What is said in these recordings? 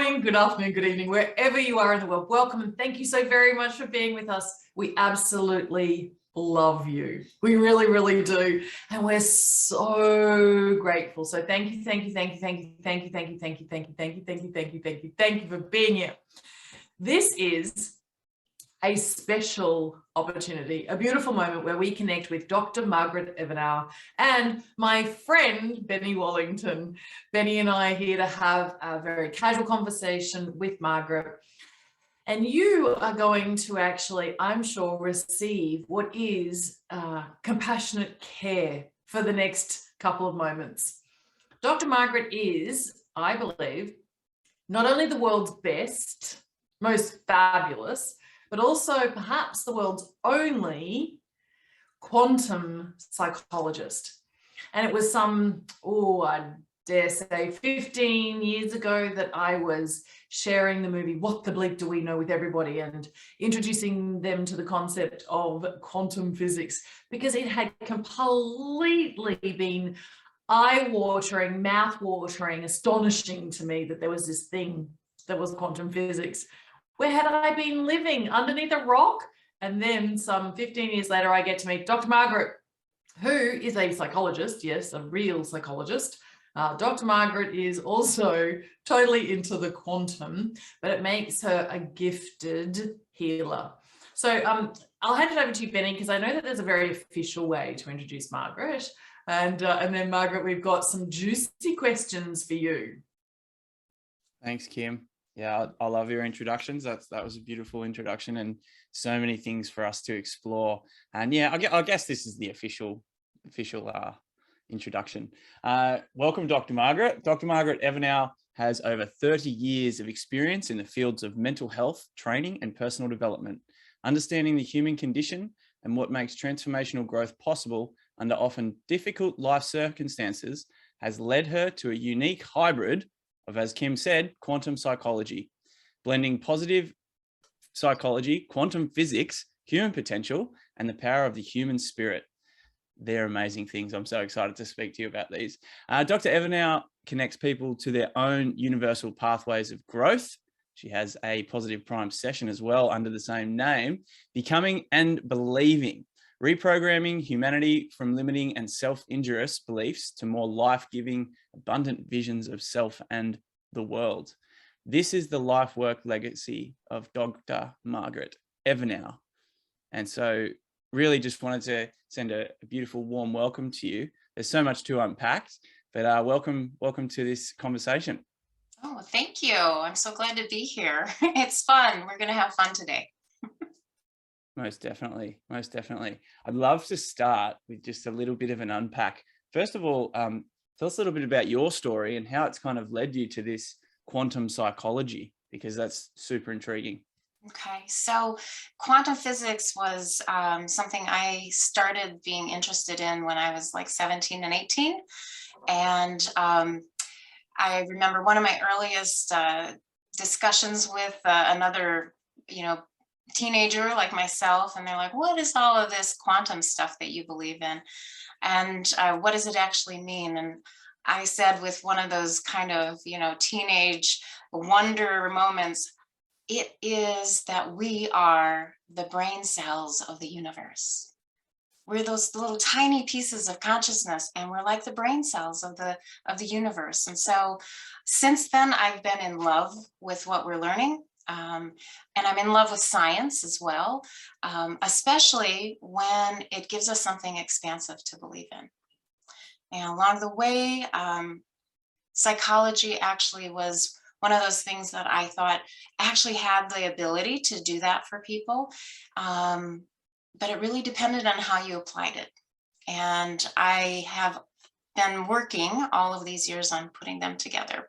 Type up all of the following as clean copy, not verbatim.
morning, good afternoon, good evening, wherever you are in the world. Welcome and thank you so very much for being with us. We absolutely love you. We really, really do. And we're so grateful. So thank you, thank you, thank you, thank you, thank you, thank you, thank you, thank you, thank you, thank you, thank you, thank you, thank you for being here. This is a special opportunity, a beautiful moment where we connect with Dr. Margaret Evanow and my friend, Benny Wallington. Benny and I are here to have a very casual conversation with Margaret. And you are going to actually, I'm sure, receive what is compassionate care for the next couple of moments. Dr. Margaret is, I believe, not only the world's best, most fabulous, but also perhaps the world's only quantum psychologist. And it was I dare say 15 years ago that I was sharing the movie What the Bleep Do We Know with everybody and introducing them to the concept of quantum physics, because it had completely been eye-watering, mouth-watering, astonishing to me that there was this thing that was quantum physics. Where had I been living? Underneath a rock? And then some 15 years later, I get to meet Dr. Margaret, who is a psychologist, yes, a real psychologist. Dr. Margaret is also totally into the quantum, but it makes her a gifted healer. So I'll hand it over to you, Benny, because I know that there's a very official way to introduce Margaret. And then, Margaret, we've got some juicy questions for you. Thanks, Kim. Yeah, I love your introductions. That was a beautiful introduction and so many things for us to explore. And yeah, I guess this is the official introduction. Welcome, Dr. Margaret. Dr. Margaret Evanow has over 30 years of experience in the fields of mental health, training, and personal development. Understanding the human condition and what makes transformational growth possible under often difficult life circumstances has led her to a unique hybrid of, as Kim said, quantum psychology, blending positive psychology, quantum physics, human potential, and the power of the human spirit. They're amazing things. I'm so excited to speak to you about these. Dr. Evanow connects people to their own universal pathways of growth. She has a Positive Prime session as well under the same name, Becoming and Believing, reprogramming humanity from limiting and self-injurious beliefs to more life-giving, abundant visions of self and the world. This is the life work legacy of Dr. Margaret Evanow. And so really just wanted to send a beautiful warm welcome to you. There's so much to unpack, but welcome to this conversation. Oh, thank you. I'm so glad to be here. It's fun. We're going to have fun today. Most definitely. Most definitely. I'd love to start with just a little bit of an unpack. First of all, tell us a little bit about your story and how it's kind of led you to this quantum psychology, because that's super intriguing. Okay, so quantum physics was something I started being interested in when I was like 17 and 18. And I remember one of my earliest discussions with another, teenager like myself, and they're like, what is all of this quantum stuff that you believe in? And what does it actually mean? And I said, with one of those kind of, teenage wonder moments, it is that we are the brain cells of the universe. We're those little tiny pieces of consciousness, and we're like the brain cells of the universe. And so since then, I've been in love with what we're learning. And I'm in love with science as well, especially when it gives us something expansive to believe in. And along the way, psychology actually was one of those things that I thought actually had the ability to do that for people. But it really depended on how you applied it. And I have been working all of these years on putting them together.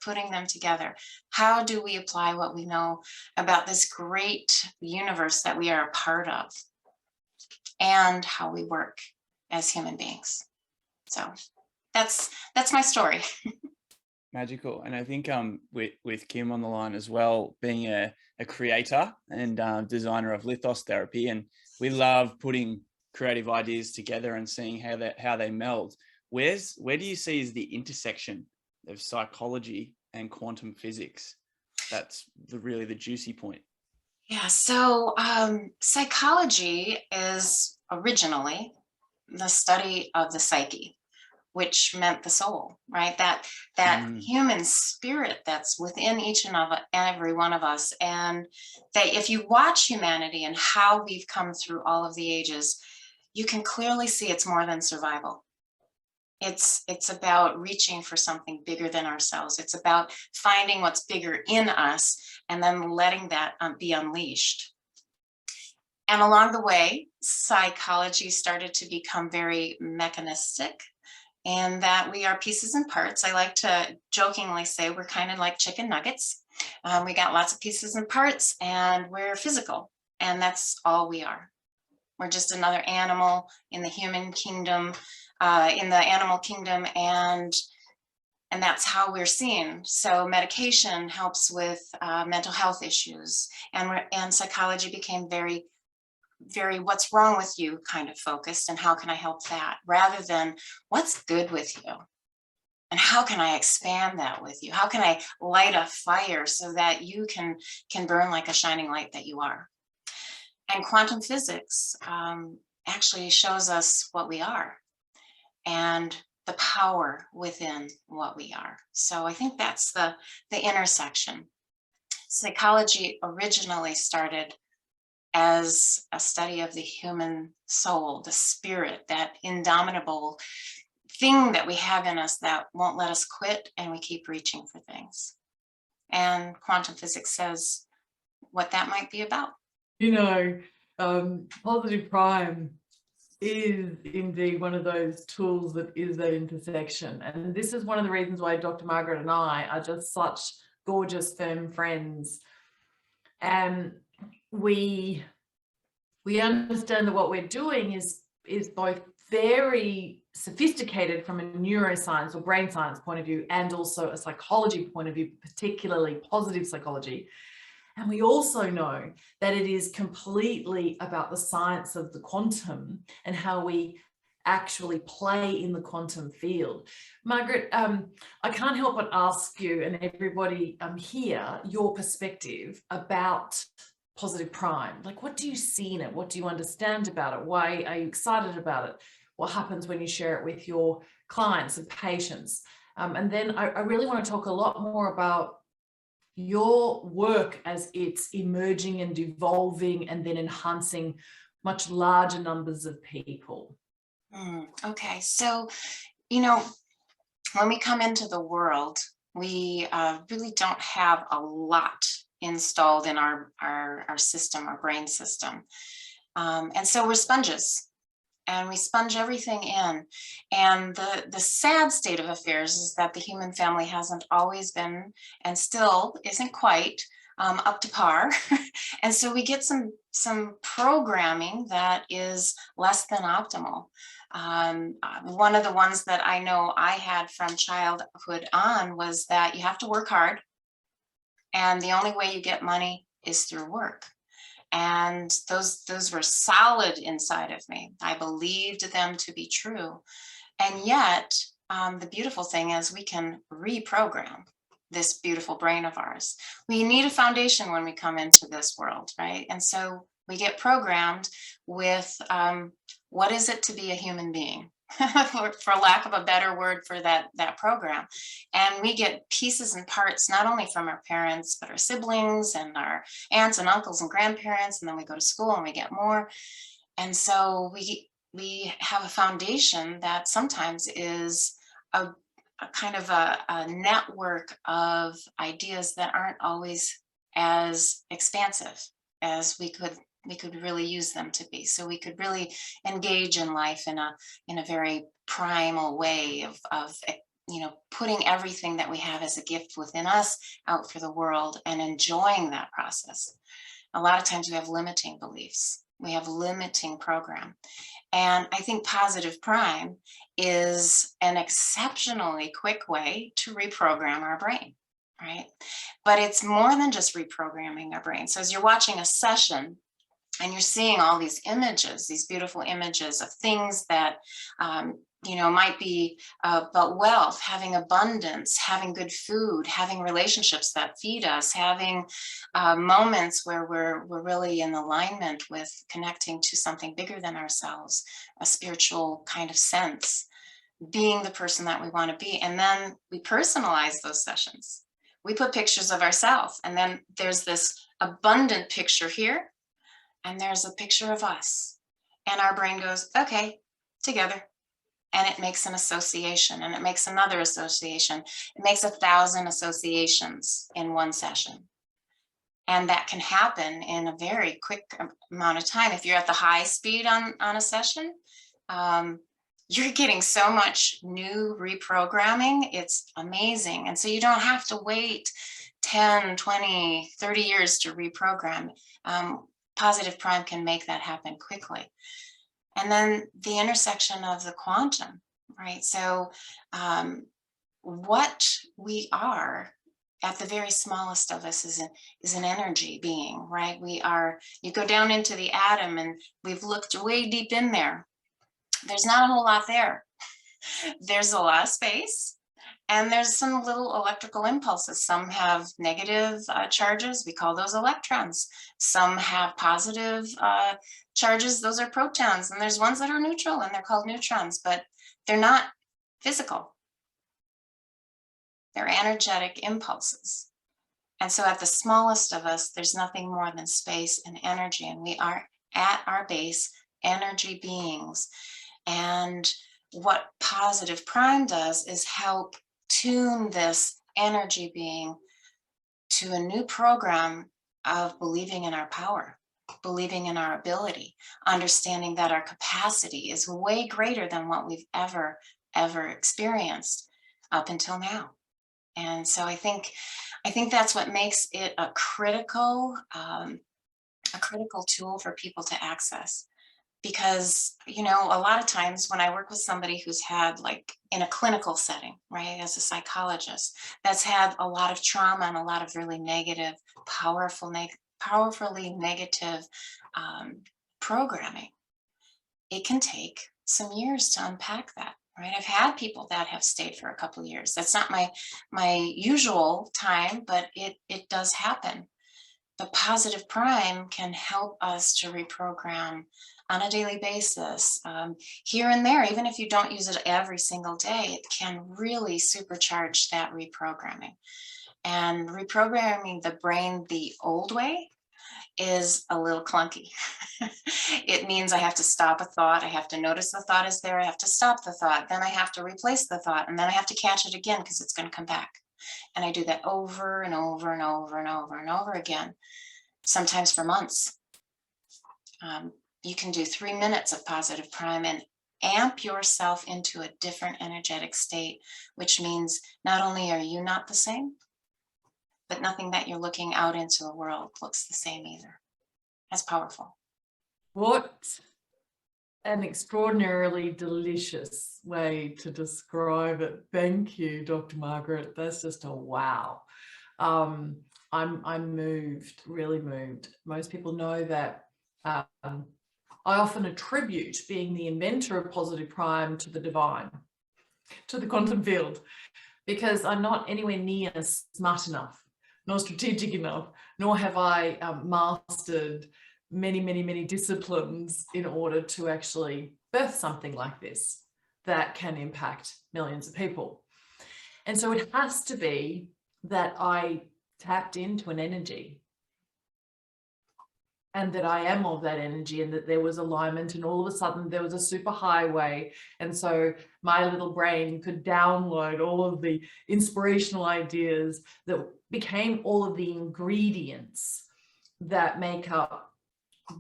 How do we apply what we know about this great universe that we are a part of, and how we work as human beings? So that's my story. Magical. And I think with Kim on the line as well, being a creator and designer of lithos therapy, and we love putting creative ideas together and seeing how they meld. Where do you see is the intersection of psychology and quantum physics? that's really the juicy point. Yeah, so psychology is originally the study of the psyche, which meant the soul, right? That human spirit that's within each and every one of us. And that if you watch humanity and how we've come through all of the ages, you can clearly see it's more than survival. It's about reaching for something bigger than ourselves. It's about finding what's bigger in us and then letting that be unleashed. And along the way, psychology started to become very mechanistic, and that we are pieces and parts. I like to jokingly say we're kind of like chicken nuggets. We got lots of pieces and parts, and we're physical, and that's all we are. We're just another animal in the human kingdom, in the animal kingdom, and that's how we're seen. So medication helps with mental health issues, and psychology became very, very what's wrong with you kind of focused, and how can I help that, rather than what's good with you and how can I expand that with you? How can I light a fire so that you can burn like a shining light that you are? And quantum physics actually shows us what we are and the power within what we are. So I think that's the intersection. Psychology originally started as a study of the human soul, the spirit, that indomitable thing that we have in us that won't let us quit, and we keep reaching for things. And quantum physics says what that might be about. You know, positive prime is indeed one of those tools that is that intersection. And this is one of the reasons why Dr. Margaret and I are just such gorgeous, firm friends. And we understand that what we're doing is both very sophisticated from a neuroscience or brain science point of view, and also a psychology point of view, particularly positive psychology. And we also know that it is completely about the science of the quantum and how we actually play in the quantum field. Margaret, I can't help but ask you and everybody here your perspective about positive prime. Like, what do you see in it? What do you understand about it? Why are you excited about it? What happens when you share it with your clients and patients? And then I really want to talk a lot more about your work as it's emerging and evolving and then enhancing much larger numbers of people. Okay, so, you know, when we come into the world, we really don't have a lot installed in our system, our brain system. And so we're sponges. And we sponge everything in. And the sad state of affairs is that the human family hasn't always been, and still isn't quite, up to par. And so we get some programming that is less than optimal. One of the ones that I know I had from childhood on was that you have to work hard, and the only way you get money is through work. And those were solid inside of me. I believed them to be true. And yet, the beautiful thing is we can reprogram this beautiful brain of ours. We need a foundation when we come into this world, right? And so we get programmed with what is it to be a human being? for lack of a better word for that program. And we get pieces and parts, not only from our parents, but our siblings and our aunts and uncles and grandparents. And then we go to school and we get more. And so we have a foundation that sometimes is a kind of a network of ideas that aren't always as expansive as we could really use them to be. So we could really engage in life in a very primal way of putting everything that we have as a gift within us out for the world and enjoying that process. A lot of times we have limiting beliefs. We have limiting program. And I think positive prime is an exceptionally quick way to reprogram our brain, right? But it's more than just reprogramming our brain. So as you're watching a session, and you're seeing all these images, these beautiful images of things that might be about wealth, having abundance, having good food, having relationships that feed us, having moments where we're really in alignment with connecting to something bigger than ourselves, a spiritual kind of sense, being the person that we want to be. And then we personalize those sessions. We put pictures of ourselves, and then there's this abundant picture here, and there's a picture of us. And our brain goes, okay, together. And it makes an association, and it makes another association. It makes 1,000 associations in one session. And that can happen in a very quick amount of time. If you're at the high speed on a session, you're getting so much new reprogramming. It's amazing. And so you don't have to wait 10, 20, 30 years to reprogram. Positive Prime can make that happen quickly. And then the intersection of the quantum, right? So what we are at the very smallest of us is an energy being, right? You go down into the atom, and we've looked way deep in there. There's not a whole lot there. There's a lot of space, and there's some little electrical impulses. Some have negative charges. We call those electrons. Some have positive charges. Those are protons. And there's ones that are neutral, and they're called neutrons, but they're not physical. They're energetic impulses. And so at the smallest of us, there's nothing more than space and energy. And we are at our base energy beings. And what Positive Prime does is help tune this energy being to a new program of believing in our power, believing in our ability, understanding that our capacity is way greater than what we've ever experienced up until now. And so I think that's what makes it a critical tool for people to access. Because, a lot of times when I work with somebody who's had, like, in a clinical setting, right, as a psychologist, that's had a lot of trauma and a lot of really negative, powerfully negative programming, it can take some years to unpack that, right? I've had people that have stayed for a couple of years. That's not my usual time, but it does happen. But Positive Prime can help us to reprogram on a daily basis, here and there. Even if you don't use it every single day, it can really supercharge that reprogramming. And reprogramming the brain the old way is a little clunky. It means I have to stop a thought. I have to notice the thought is there. I have to stop the thought. Then I have to replace the thought. And then I have to catch it again because it's going to come back. And I do that over and over and over and over and over again, sometimes for months. You can do 3 minutes of Positive Prime and amp yourself into a different energetic state, which means not only are you not the same, but nothing that you're looking out into the world looks the same either. That's powerful. What an extraordinarily delicious way to describe it. Thank you, Dr. Margaret. That's just a wow. I'm moved, really moved. Most people know that I often attribute being the inventor of Positive Prime to the divine, to the quantum field, because I'm not anywhere near smart enough, nor strategic enough, nor have I mastered many disciplines in order to actually birth something like this that can impact millions of people. And so it has to be that I tapped into an energy, and that I am of that energy, and that there was alignment, and all of a sudden there was a super highway. And so my little brain could download all of the inspirational ideas that became all of the ingredients that make up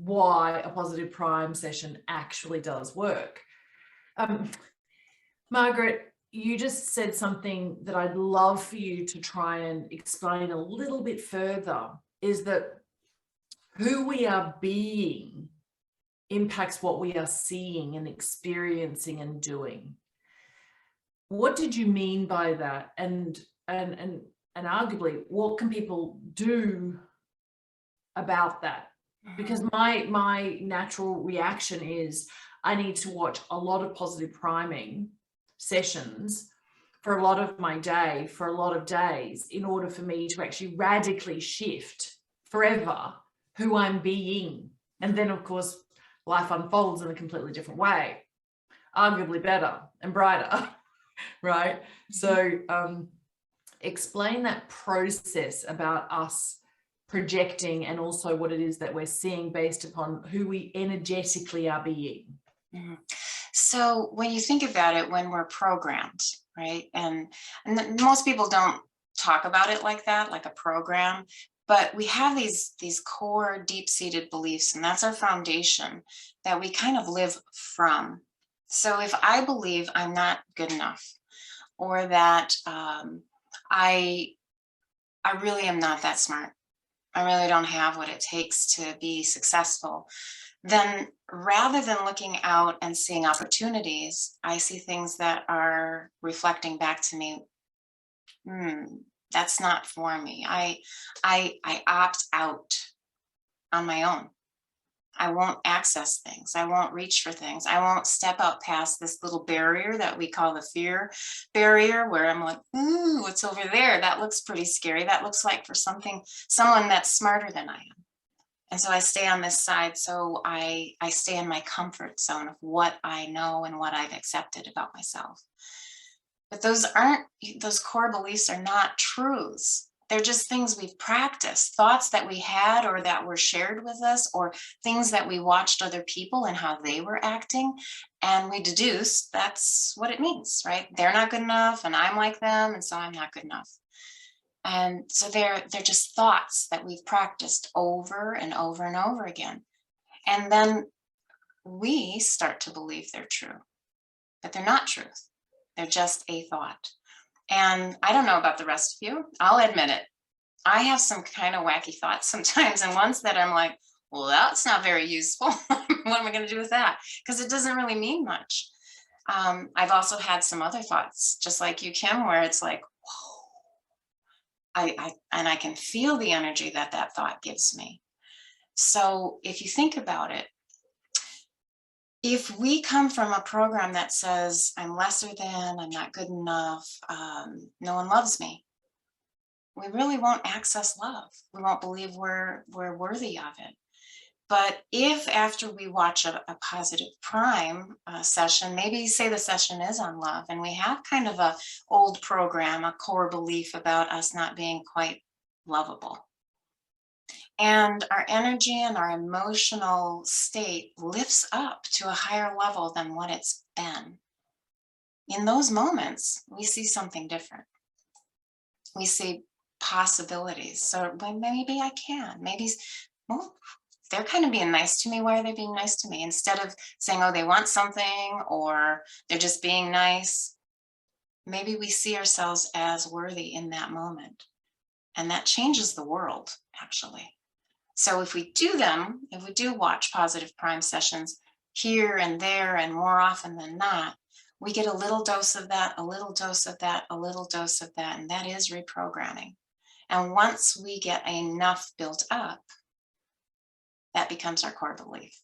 why a Positive Prime session actually does work. Margaret, you just said something that I'd love for you to try and explain a little bit further, is that who we are being impacts what we are seeing and experiencing and doing. What did you mean by that? And arguably, what can people do about that? Because my natural reaction is, I need to watch a lot of positive priming sessions for a lot of my day, for a lot of days, in order for me to actually radically shift forever who I'm being. And then, of course, life unfolds in a completely different way, arguably better and brighter, right? So explain that process about us projecting, and also what it is that we're seeing based upon who we energetically are being. So when you think about it, when we're programmed, right? And most people don't talk about it like that, like a program, but we have these core deep-seated beliefs, and that's our foundation that we kind of live from. So if I believe I'm not good enough, or that I really am not that smart, I really don't have what it takes to be successful, then rather than looking out and seeing opportunities, I see things that are reflecting back to me, that's not for me. I opt out on my own. I won't access things. I won't reach for things. I won't step out past this little barrier that we call the fear barrier, where I'm like, ooh, what's over there? That looks pretty scary. That looks like for someone that's smarter than I am. And so I stay on this side. So I stay in my comfort zone of what I know and what I've accepted about myself. But those core beliefs are not truths. They're just things we've practiced, thoughts that we had or that were shared with us, or things that we watched other people and how they were acting. And we deduce that's what it means, right? They're not good enough and I'm like them, and so I'm not good enough. And so they're just thoughts that we've practiced over and over and over again. And then we start to believe they're true, but they're not truth. They're just a thought. And I don't know about the rest of you. I'll admit it. I have some kind of wacky thoughts sometimes, and ones that I'm like, well, that's not very useful. What am I going to do with that? Because it doesn't really mean much. I've also had some other thoughts, just like you, Kim, where it's like, whoa, I can feel the energy that thought gives me. So if you think about it, if we come from a program that says I'm lesser than, I'm not good enough, no one loves me, we really won't access love. We won't believe we're worthy of it. But if after we watch a positive prime session, maybe say the session is on love, and we have kind of a old program, a core belief about us not being quite lovable, and our energy and our emotional state lifts up to a higher level than what it's been. In those moments, we see something different. We see possibilities. So maybe I can, maybe, well, they're kind of being nice to me. Why are they being nice to me? Instead of saying, oh, they want something, or they're just being nice, maybe we see ourselves as worthy in that moment. And that changes the world, actually. So if we do watch positive prime sessions here and there and more often than not, we get a little dose of that, a little dose of that, a little dose of that, and that is reprogramming. And once we get enough built up, that becomes our core belief.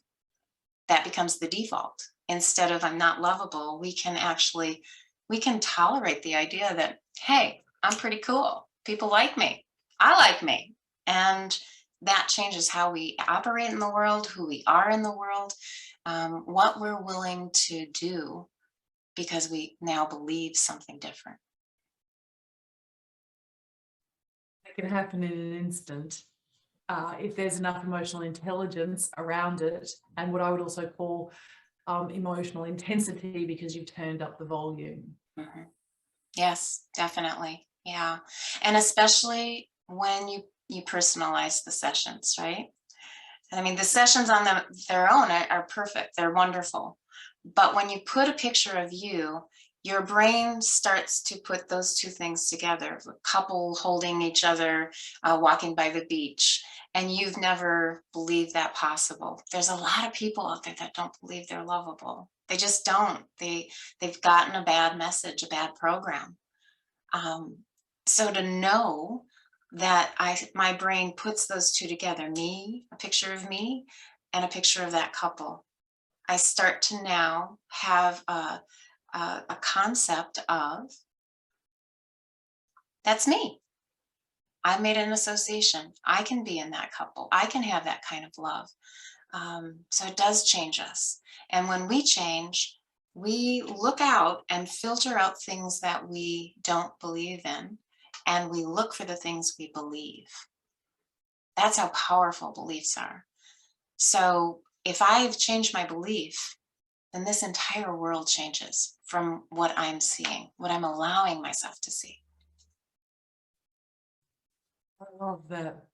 That becomes the default. Instead of I'm not lovable, we can tolerate the idea that, hey, I'm pretty cool. People like me. I like me. And that changes how we operate in the world, who we are in the world, what we're willing to do, because we now believe something different. It can happen in an instant if there's enough emotional intelligence around it, and what I would also call emotional intensity, because you've turned up the volume. Mm-hmm. Yes, definitely. Yeah. And especially when you personalize the sessions, right? I mean, the sessions on their own are perfect. They're wonderful. But when you put a picture of you, your brain starts to put those two things together, a couple holding each other, walking by the beach, and you've never believed that possible. There's a lot of people out there that don't believe they're lovable. They just don't. They've gotten a bad message, a bad program. So to know that my brain puts those two together, me, a picture of me, and a picture of that couple, I start to now have a concept of, that's me. I made an association. I can be in that couple. I can have that kind of love. So it does change us. And when we change, we look out and filter out things that we don't believe in, and we look for the things we believe. That's how powerful beliefs are. So if I've changed my belief, then this entire world changes from what I'm seeing, what I'm allowing myself to see. I love that.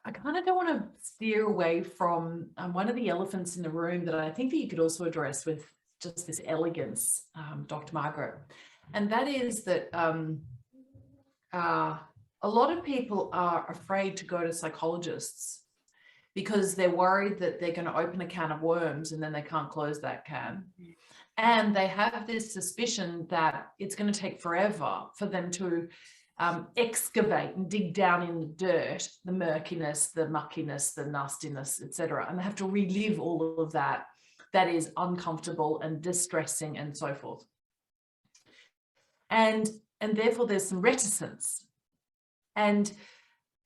I kind of don't want to steer away from one of the elephants in the room that I think that you could also address with just this elegance, Dr. Margaret. And that is that a lot of people are afraid to go to psychologists because they're worried that they're going to open a can of worms and then they can't close that can. And they have this suspicion that it's going to take forever for them to excavate and dig down in the dirt, the murkiness, the muckiness, the nastiness, etc. And they have to relive all of that. That is uncomfortable and distressing and so forth. And therefore there's some reticence. And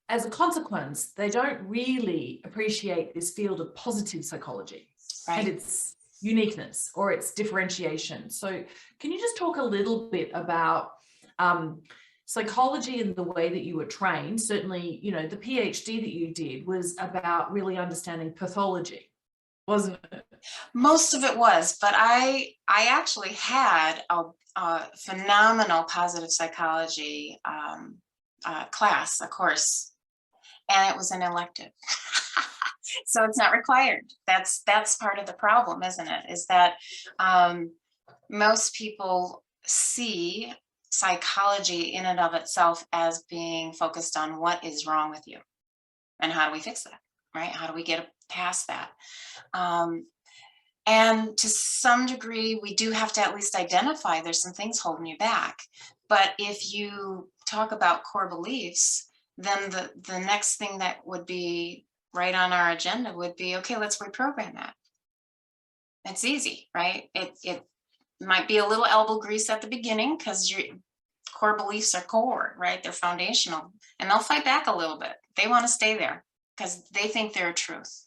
as a consequence, they don't really appreciate this field of positive psychology and its uniqueness or its differentiation. So can you just talk a little bit about psychology and the way that you were trained? Certainly, you know, the PhD that you did was about really understanding pathology, wasn't it? Most of it was, but I actually had a phenomenal positive psychology class, a course, and it was an elective. So it's not required. That's part of the problem, isn't it? Is that most people see psychology in and of itself as being focused on what is wrong with you and how do we fix that, right? How do we get past that? And to some degree, we do have to at least identify there's some things holding you back. But if you talk about core beliefs, then the next thing that would be right on our agenda would be, okay, let's reprogram that. It's easy, right? It might be a little elbow grease at the beginning because your core beliefs are core, right? They're foundational, and they'll fight back a little bit. They want to stay there because they think they're truth.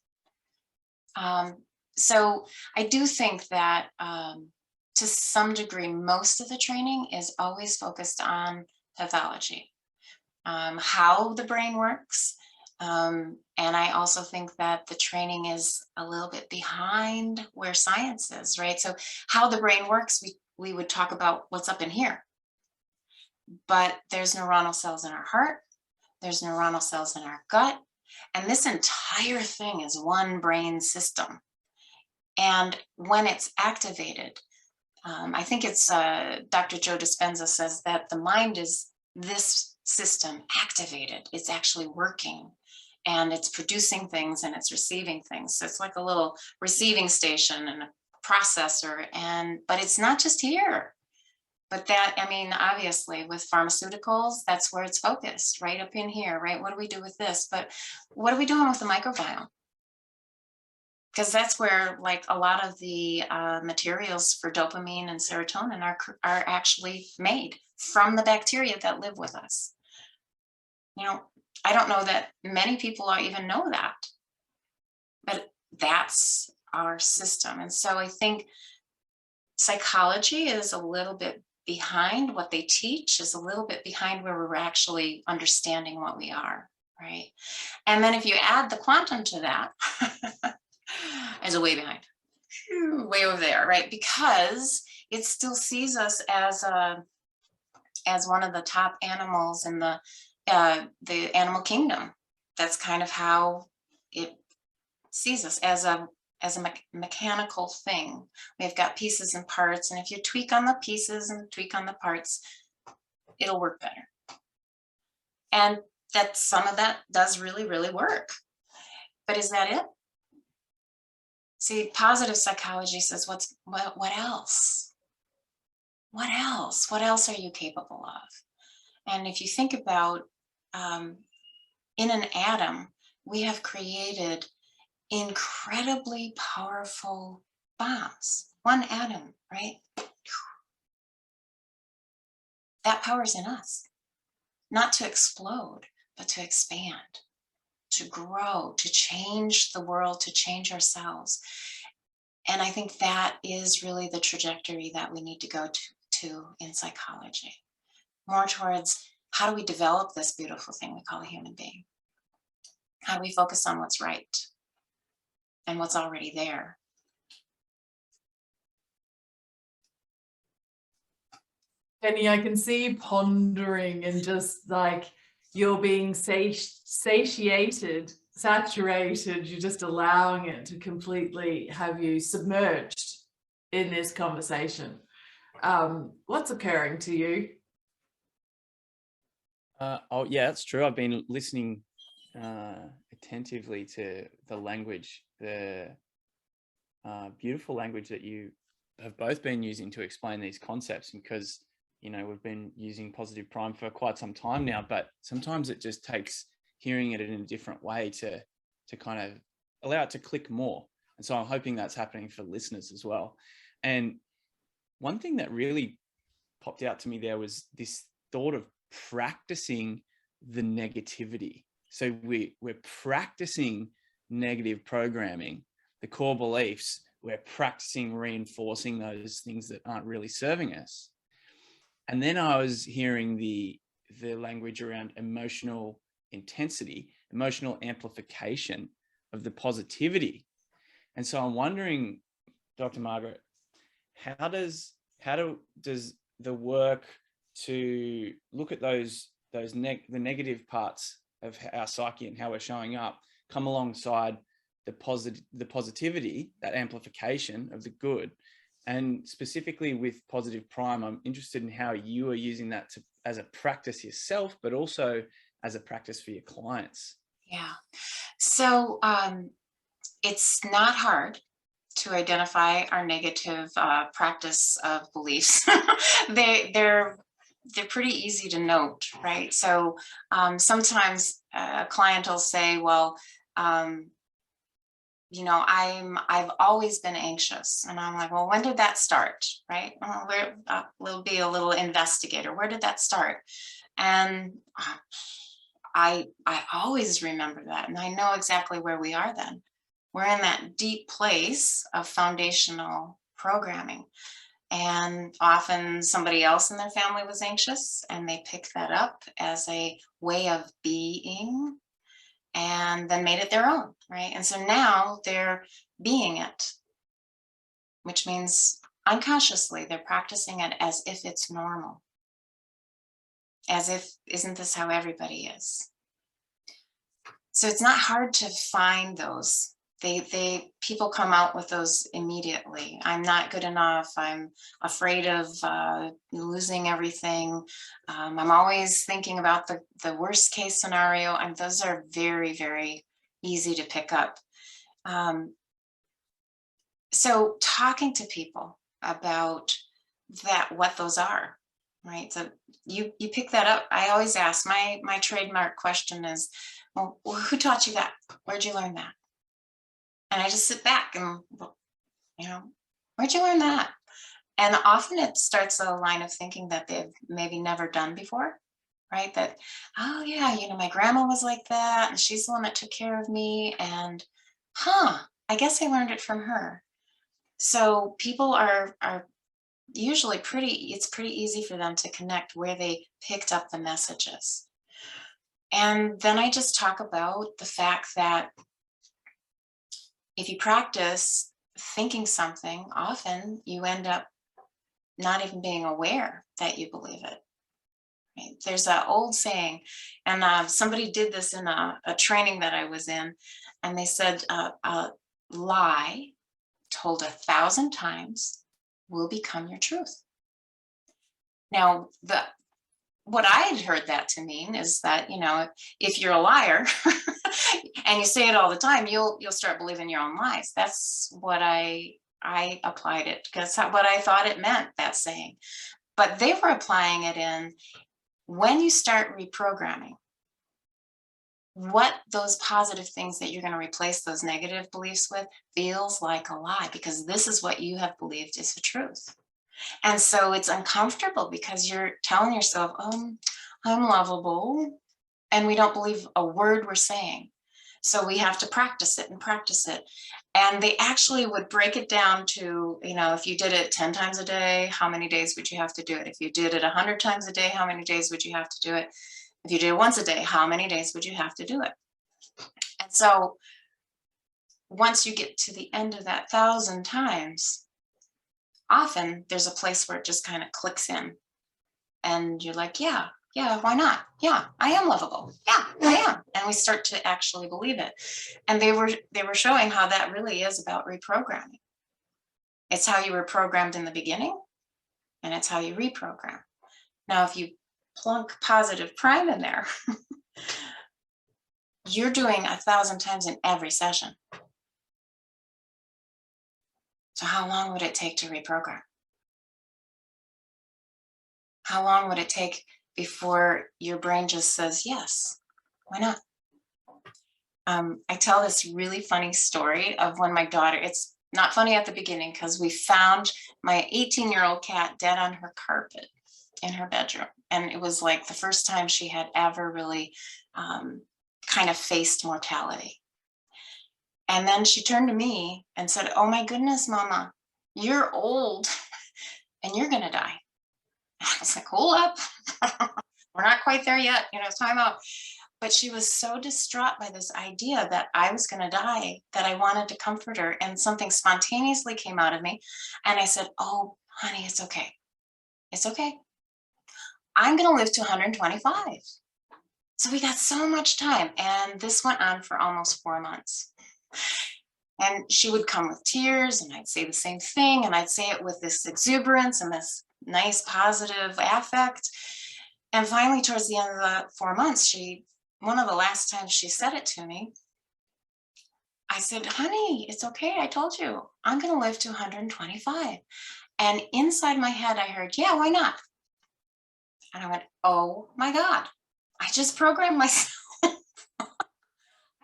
So I do think that to some degree, most of the training is always focused on pathology, how the brain works. And I also think that the training is a little bit behind where science is, right? So how the brain works, we would talk about what's up in here. But there's neuronal cells in our heart, there's neuronal cells in our gut, and this entire thing is one brain system. And when it's activated, I think it's Dr. Joe Dispenza says that the mind is this system activated. It's actually working, and it's producing things and it's receiving things. So it's like a little receiving station and a processor, but it's not just here. But that, I mean, obviously with pharmaceuticals, that's where it's focused, right up in here, right? What do we do with this? But what are we doing with the microbiome? Because that's where like a lot of the materials for dopamine and serotonin are actually made from the bacteria that live with us. You know, I don't know that many people even know that, but that's our system. And so I think psychology is a little bit behind what they teach, is a little bit behind where we're actually understanding what we are, right? And then if you add the quantum to that, is a way behind, way over there, right? Because it still sees us as one of the top animals in the animal kingdom. That's kind of how it sees us, as a mechanical thing. We've got pieces and parts, and if you tweak on the pieces and tweak on the parts, it'll work better. And that some of that does really, really work. But is that it? See, positive psychology says, what else? What else? What else are you capable of? And if you think about in an atom, we have created incredibly powerful bombs. One atom, right? That power's in us, not to explode, but to expand, to grow, to change the world, to change ourselves. And I think that is really the trajectory that we need to go to in psychology. More towards, how do we develop this beautiful thing we call a human being? How do we focus on what's right and what's already there? Penny, I can see you pondering and just like you're being satiated, saturated. You're just allowing it to completely have you submerged in this conversation. What's occurring to you? Oh, yeah, that's true. I've been listening attentively to the language, the beautiful language that you have both been using to explain these concepts, because, you know, we've been using Positive Prime for quite some time now, but sometimes it just takes hearing it in a different way to kind of allow it to click more. And so I'm hoping that's happening for listeners as well. And one thing that really popped out to me there was this thought of practicing the negativity. So we're practicing negative programming, the core beliefs. We're practicing reinforcing those things that aren't really serving us. And then I was hearing the language around emotional intensity, emotional amplification of the positivity. And so I'm wondering, Dr. Margaret, how does the work to look at the negative parts of our psyche and how we're showing up come alongside the positivity, that amplification of the good? And specifically with Positive Prime, I'm interested in how you are using that as a practice yourself, but also as a practice for your clients. Yeah. So it's not hard to identify our negative practice of beliefs. They're pretty easy to note, right? So sometimes a client will say, well, you know, I've always been anxious. And I'm like, well, when did that start? Right? We'll be a little investigator. Where did that start? And I always remember that. And I know exactly where we are then. We're in that deep place of foundational programming. And often somebody else in their family was anxious and they picked that up as a way of being and then made it their own, right? And so now they're being it, which means unconsciously they're practicing it as if it's normal, as if, isn't this how everybody is? So it's not hard to find those. People come out with those immediately. I'm not good enough. I'm afraid of losing everything. I'm always thinking about the worst case scenario. And those are very, very easy to pick up. So talking to people about what those are, right? So you pick that up. I always ask, my trademark question is, well, who taught you that? Where'd you learn that? And I just sit back and, you know, where'd you learn that? And often it starts a line of thinking that they've maybe never done before, right? That, oh yeah, you know, my grandma was like that and she's the one that took care of me. And I guess I learned it from her. So people are usually it's pretty easy for them to connect where they picked up the messages. And then I just talk about the fact that if you practice thinking something, often you end up not even being aware that you believe it. Right? There's that old saying, and somebody did this in a training that I was in, and they said, a lie told 1,000 times will become your truth. Now, what I had heard that to mean is that, you know, if you're a liar and you say it all the time, you'll start believing your own lies. That's what I applied it, because what I thought it meant, that saying. But they were applying it in when you start reprogramming, what those positive things that you're going to replace those negative beliefs with feels like a lie, because this is what you have believed is the truth. And so it's uncomfortable because you're telling yourself, I'm lovable, and we don't believe a word we're saying. So we have to practice it and practice it. And they actually would break it down to, if you did it 10 times a day, how many days would you have to do it? If you did it 100 times a day, how many days would you have to do it? If you did it once a day, how many days would you have to do it? And so once you get to the end of that 1,000 times, often there's a place where it just kind of clicks in. And you're like, yeah, why not? Yeah, I am lovable. Yeah, I am. And we start to actually believe it. And they were showing how that really is about reprogramming. It's how you were programmed in the beginning, and it's how you reprogram. Now, if you plunk positive prime in there, you're doing 1,000 times in every session. So how long would it take to reprogram? How long would it take before your brain just says, yes, why not? I tell this really funny story of when my daughter, it's not funny at the beginning because we found my 18-year-old cat dead on her carpet in her bedroom. And it was like the first time she had ever really kind of faced mortality. And then she turned to me and said, oh my goodness, Mama, you're old and you're going to die. And I was like, hold up. We're not quite there yet. Time out. But she was so distraught by this idea that I was going to die that I wanted to comfort her. And something spontaneously came out of me. And I said, oh, honey, it's okay. It's okay. I'm going to live to 125. So we got so much time. And this went on for almost 4 months. And she would come with tears, and I'd say the same thing. And I'd say it with this exuberance and this nice positive affect. And finally, towards the end of the 4 months, one of the last times she said it to me, I said, honey, it's okay. I told you, I'm going to live to 125. And inside my head, I heard, yeah, why not? And I went, oh my God, I just programmed myself.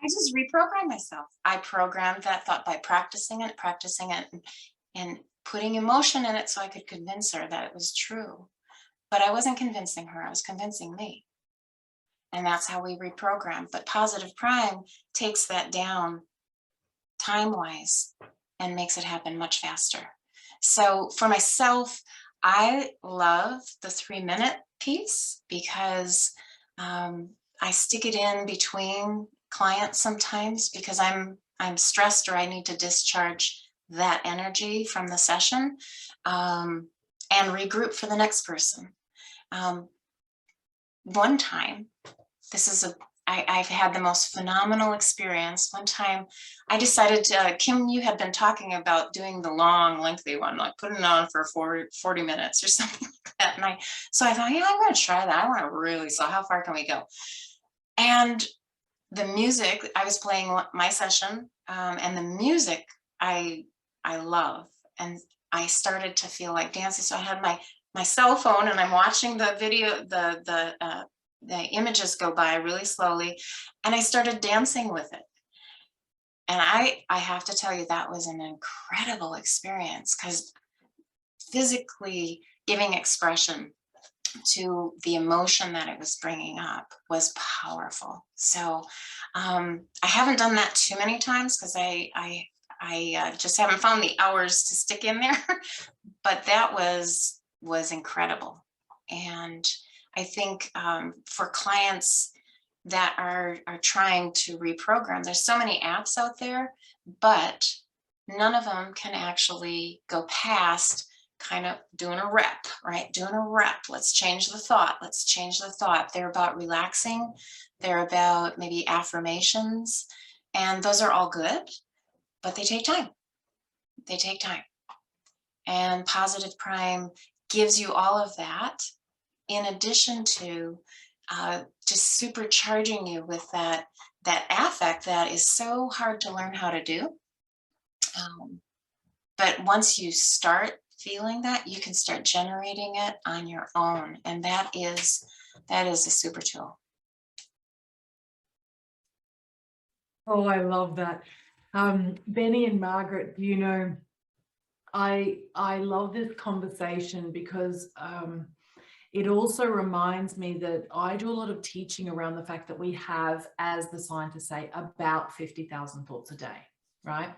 I just reprogrammed myself. I programmed that thought by practicing it, and putting emotion in it so I could convince her that it was true. But I wasn't convincing her, I was convincing me. And that's how we reprogram. But Positive Prime takes that down time-wise and makes it happen much faster. So for myself, I love the 3-minute piece because I stick it in between clients sometimes because I'm stressed or I need to discharge that energy from the session and regroup for the next person. One time, I've had the most phenomenal experience. One time I decided to, Kim, you had been talking about doing the long, lengthy one, like putting it on for 40 minutes or something like that. And so I thought, yeah, I'm going to try that. I want to really, so how far can we go? And the music, I was playing my session and the music I love. And I started to feel like dancing. So I had my cell phone and I'm watching the video, the images go by really slowly, and I started dancing with it. And I have to tell you, that was an incredible experience because physically giving expression to the emotion that it was bringing up was powerful. So I haven't done that too many times because I just haven't found the hours to stick in there, but that was incredible. And I think for clients that are trying to reprogram, there's so many apps out there, but none of them can actually go past kind of doing a rep, right? Doing a rep. Let's change the thought. Let's change the thought. They're about relaxing. They're about maybe affirmations. And those are all good, but they take time. They take time. And Positive Prime gives you all of that in addition to just supercharging you with that affect that is so hard to learn how to do. But once you start feeling that, you can start generating it on your own. And that is a super tool. Oh, I love that. Benny and Margaret, you know, I love this conversation because it also reminds me that I do a lot of teaching around the fact that we have, as the scientists say, about 50,000 thoughts a day, right?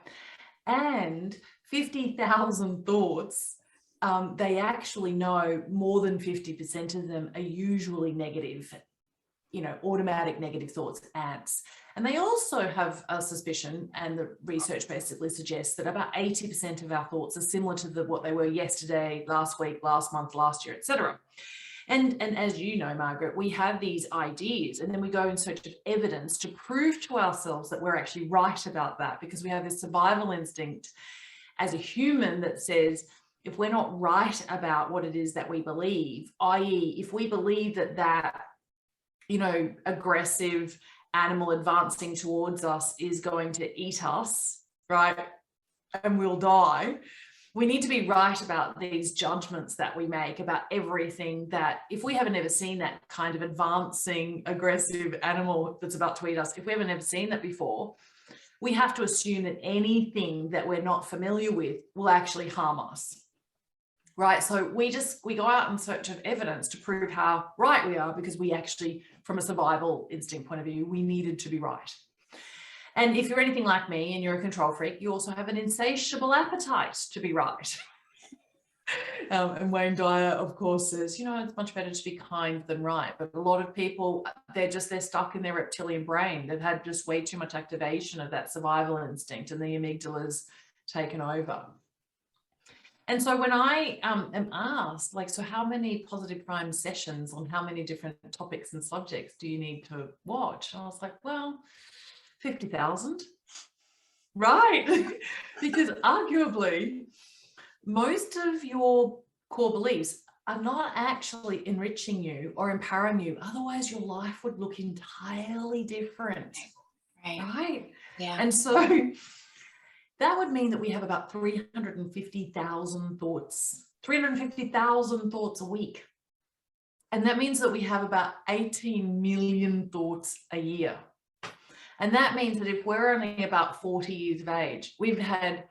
And 50,000 thoughts, they actually know more than 50% of them are usually negative, you know, automatic negative thoughts, ants. And they also have a suspicion, and the research basically suggests that about 80% of our thoughts are similar to what they were yesterday, last week, last month, last year, etc. And as you know, Margaret, we have these ideas and then we go in search of evidence to prove to ourselves that we're actually right about that, because we have this survival instinct as a human that says, if we're not right about what it is that we believe, i.e. if we believe that, you know, aggressive animal advancing towards us is going to eat us, right, and we'll die, we need to be right about these judgments that we make about everything. That if we haven't ever seen that kind of advancing aggressive animal that's about to eat us, if we haven't ever seen that before, we have to assume that anything that we're not familiar with will actually harm us, right? So we go out in search of evidence to prove how right we are, because we actually, from a survival instinct point of view, we needed to be right. And if you're anything like me and you're a control freak, you also have an insatiable appetite to be right. And Wayne Dyer, of course, says, you know, it's much better to be kind than right. But a lot of people, they're stuck in their reptilian brain. They've had just way too much activation of that survival instinct, and the amygdala's taken over. And so when I am asked, like, so how many Positive Prime sessions on how many different topics and subjects do you need to watch? And I was like, well, 50,000, right? Because arguably, most of your core beliefs are not actually enriching you or empowering you. Otherwise, your life would look entirely different, right? Yeah. And so that would mean that we have about 350,000 thoughts, 350,000 thoughts a week. And that means that we have about 18 million thoughts a year. And that means that if we're only about 40 years of age, we've had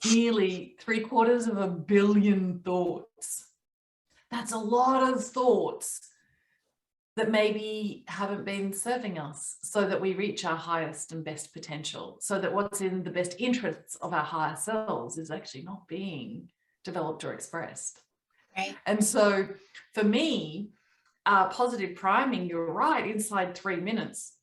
nearly 750 million thoughts. That's a lot of thoughts that maybe haven't been serving us, so that we reach our highest and best potential, so that what's in the best interests of our higher selves is actually not being developed or expressed. Right. And so for me, positive priming, you're right, inside 3 minutes.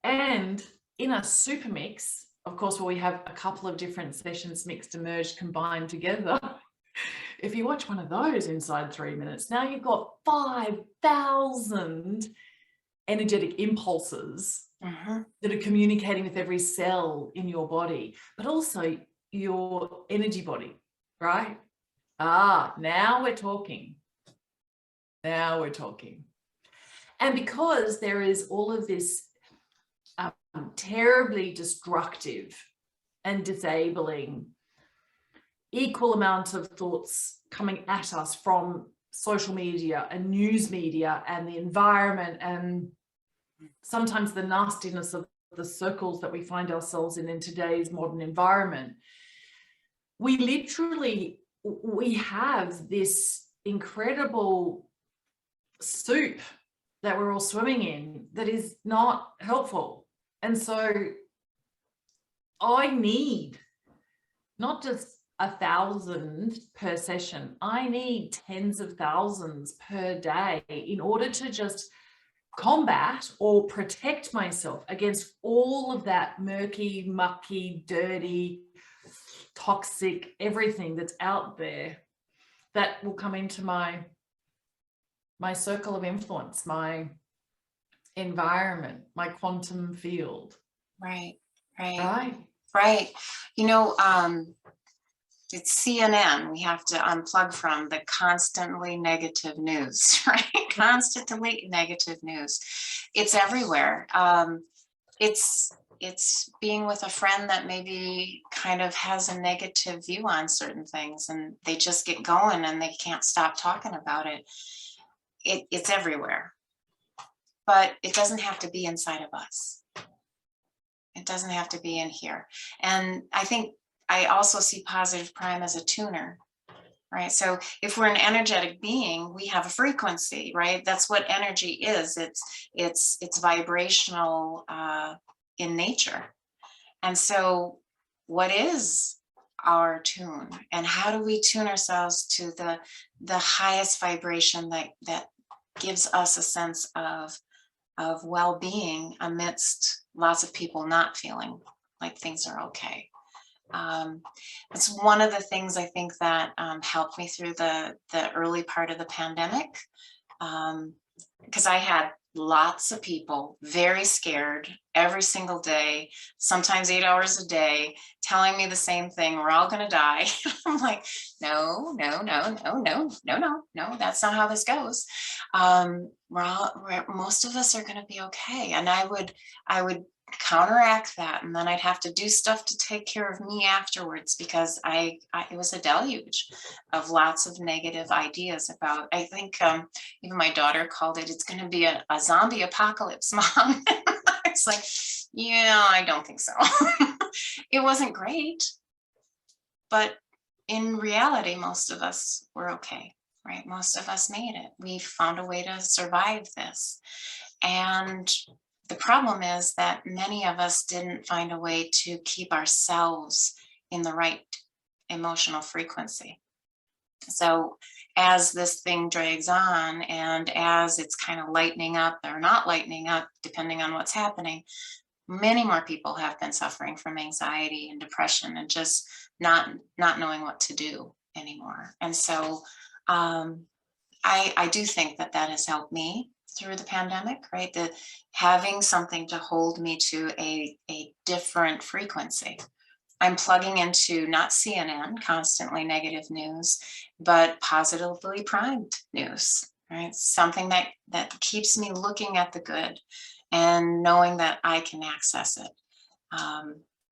And in a super mix, of course, where we have a couple of different sessions mixed and merged, combined together, if you watch one of those inside 3 minutes, now you've got 5,000 energetic impulses that are communicating with every cell in your body, but also your energy body, right? Now we're talking. Now we're talking. And because there is all of this terribly destructive and disabling equal amount of thoughts coming at us from social media and news media and the environment, and sometimes the nastiness of the circles that we find ourselves in today's modern environment, we have this incredible soup that we're all swimming in that is not helpful. And so I need not just 1,000 per session, I need tens of thousands per day in order to just combat or protect myself against all of that murky, mucky, dirty, toxic, everything that's out there that will come into my circle of influence, my environment, my quantum field. Right. You know, it's CNN. We have to unplug from the constantly negative news, right? Constantly negative news. It's everywhere. It's being with a friend that maybe kind of has a negative view on certain things, and they just get going and they can't stop talking about it. It's everywhere. But it doesn't have to be inside of us. It doesn't have to be in here. And I think I also see positive prime as a tuner, right? So if we're an energetic being, we have a frequency, right? That's what energy is. It's vibrational in nature. And so what is our tune, and how do we tune ourselves to the highest vibration that gives us a sense of well-being amidst lots of people not feeling like things are okay? It's one of the things I think that helped me through the early part of the pandemic, because I had lots of people very scared every single day, sometimes 8 hours a day, telling me the same thing: we're all going to die. I'm like, no, that's not how this goes. Most of us are going to be okay. And I would counteract that, and then I'd have to do stuff to take care of me afterwards, because it was a deluge of lots of negative ideas about, I think even my daughter called it's going to be a zombie apocalypse, Mom. It's like, yeah, I don't think so. It wasn't great, but in reality, most of us were okay, right? Most of us made it. We found a way to survive this. And the problem is that many of us didn't find a way to keep ourselves in the right emotional frequency. So as this thing drags on, and as it's kind of lightening up or not lightening up, depending on what's happening, many more people have been suffering from anxiety and depression, and just not knowing what to do anymore. And so I do think that has helped me through the pandemic, right? That having something to hold me to a different frequency. I'm plugging into not CNN, constantly negative news, but positively primed news, right? Something that keeps me looking at the good and knowing that I can access it.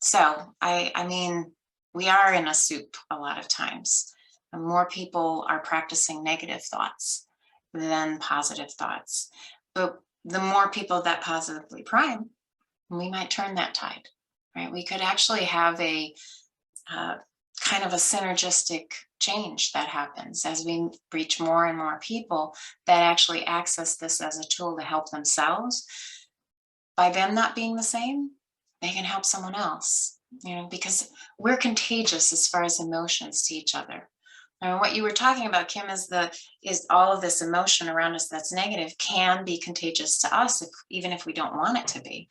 So I mean, we are in a soup a lot of times. And more people are practicing negative thoughts than positive thoughts. But the more people that positively prime, we might turn that tide, right? We could actually have a kind of a synergistic change that happens as we reach more and more people that actually access this as a tool to help themselves. By them not being the same, they can help someone else, because we're contagious as far as emotions to each other. And what you were talking about, Kim, is all of this emotion around us that's negative can be contagious to us, even if we don't want it to be.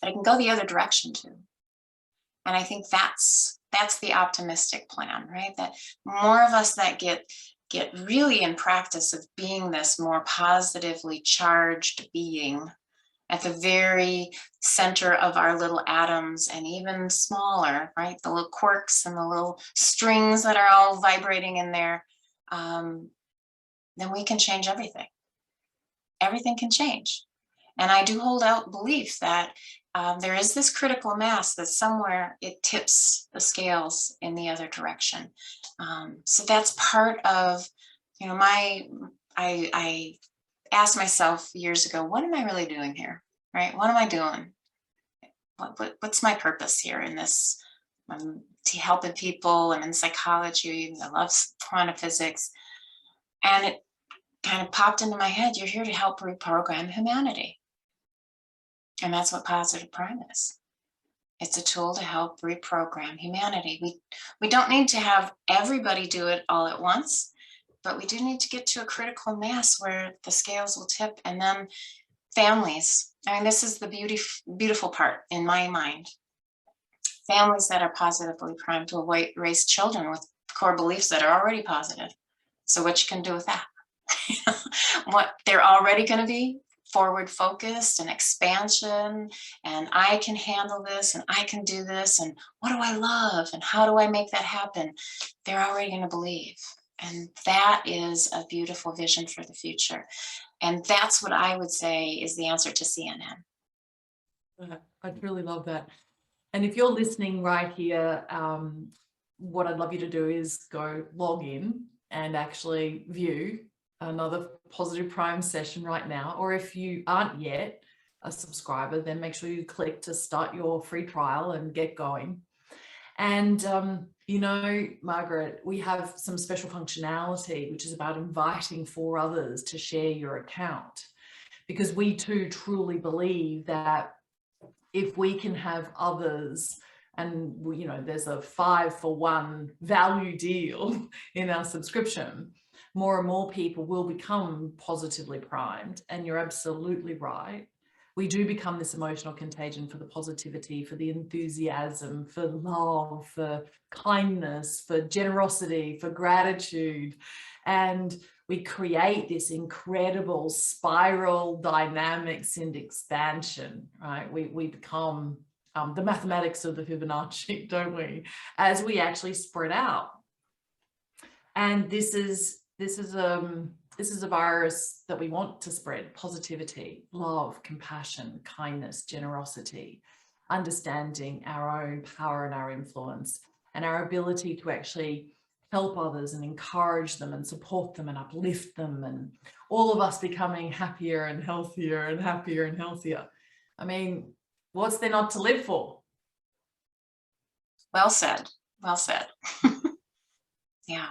But it can go the other direction too. And I think that's the optimistic plan, right? That more of us that get really in practice of being this more positively charged being at the very center of our little atoms, and even smaller, right? The little quirks and the little strings that are all vibrating in there, then we can change everything. Everything can change. And I do hold out belief that there is this critical mass that somewhere it tips the scales in the other direction. So that's part of, I asked myself years ago, what am I really doing here, right? What am I doing? What's my purpose here in this? To helping people. I'm in psychology. I love quantum physics. And it kind of popped into my head, you're here to help reprogram humanity. And that's what positive prime is. It's a tool to help reprogram humanity. We don't need to have everybody do it all at once, but we do need to get to a critical mass where the scales will tip, and then families. I mean, this is the beautiful part in my mind. Families that are positively primed will raise children with core beliefs that are already positive. So what you can do with that? What they're already going to be forward focused and expansion, and I can handle this, and I can do this, and what do I love, and how do I make that happen? They're already going to believe. And that is a beautiful vision for the future. And that's what I would say is the answer to CNN. I'd really love that. And if you're listening right here, what I'd love you to do is go log in and actually view another Positive Prime session right now. Or if you aren't yet, a subscriber, then make sure you click to start your free trial and get going. And, you know, Margaret, we have some special functionality, which is about inviting 4 others to share your account, because we too truly believe that if we can have others, and you know, there's a 5-for-1 value deal in our subscription, more and more people will become positively primed. And you're absolutely right. We do become this emotional contagion for the positivity, for the enthusiasm, for love, for kindness, for generosity, for gratitude. And we create this incredible spiral dynamics and expansion, right? We become the mathematics of the Fibonacci, don't we? As we actually spread out. And this is a virus that we want to spread: positivity, love, compassion, kindness, generosity, understanding our own power and our influence, and our ability to actually help others and encourage them and support them and uplift them, and all of us becoming happier and healthier and happier and healthier. I mean, what's there not to live for? Well said. Well said. Yeah.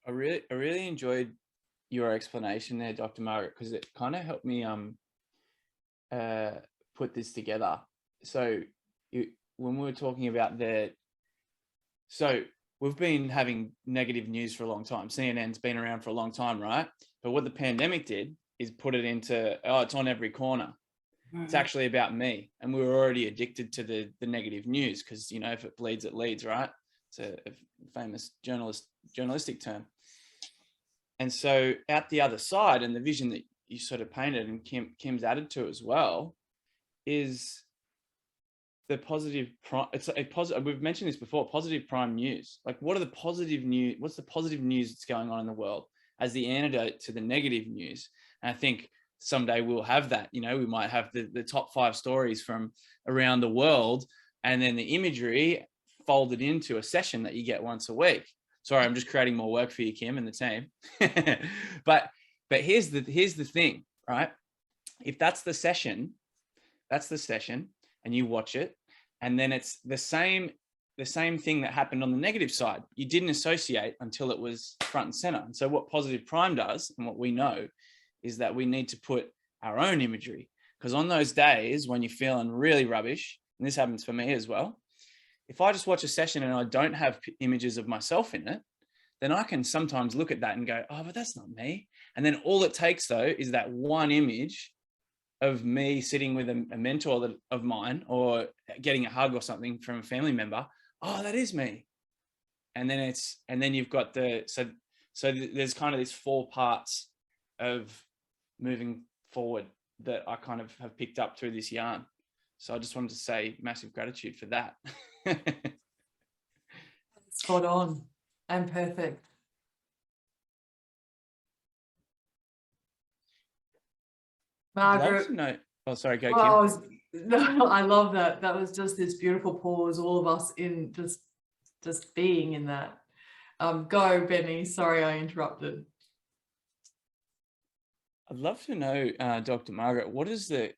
I really enjoyed your explanation there, Dr. Margaret, because it kind of helped me put this together. So when we were talking about so we've been having negative news for a long time. CNN's been around for a long time, right? But what the pandemic did is put it into, oh, it's on every corner. Mm-hmm. It's actually about me. And we were already addicted to the negative news because, you know, if it bleeds, it leads, right? It's a famous journalistic term. And so out the other side, and the vision that you sort of painted and Kim's added to as well, is the positive prime. It's a positive. We've mentioned this before. Positive prime news. Like, what are the positive news? What's the positive news that's going on in the world as the antidote to the negative news? And I think someday we'll have that. You know, we might have the top 5 stories from around the world, and then the imagery folded into a session that you get once a week. Sorry, I'm just creating more work for you, Kim, and the team. but here's the thing, right? If that's the session, and you watch it, and then it's the same thing that happened on the negative side. You didn't associate until it was front and center. And so what Positive Prime does, and what we know, is that we need to put our own imagery. Because on those days when you're feeling really rubbish, and this happens for me as well, if I just watch a session and I don't have images of myself in it, then I can sometimes look at that and go, oh, but that's not me. And then all it takes, though, is that one image of me sitting with a mentor of mine, or getting a hug or something from a family member. Oh, that is me. And then you've got so there's kind of these 4 parts of moving forward that I kind of have picked up through this yarn. So I just wanted to say massive gratitude for that. Spot on and perfect. Margaret. No. Oh, sorry, go, Kim. No, I love that. That was just this beautiful pause, all of us in just being in that. Go, Benny. Sorry, I interrupted. I'd love to know, Dr. Margaret, what does the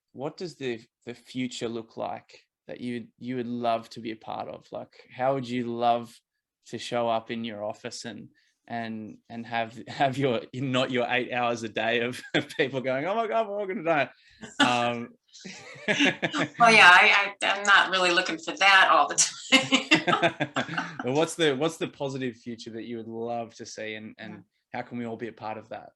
future look like that you would love to be a part of? Like, how would you love to show up in your office and have your, not your 8 hours a day of people going, oh my God, we're all going to die. Well, yeah, I'm not really looking for that all the time. But what's the positive future that you would love to see, and how can we all be a part of that?